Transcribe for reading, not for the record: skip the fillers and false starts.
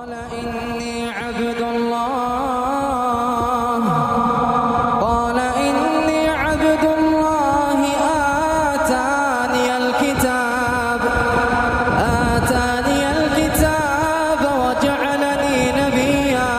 قال إني عبد الله قال إني عبد الله آتاني الكتاب وجعلني نبيا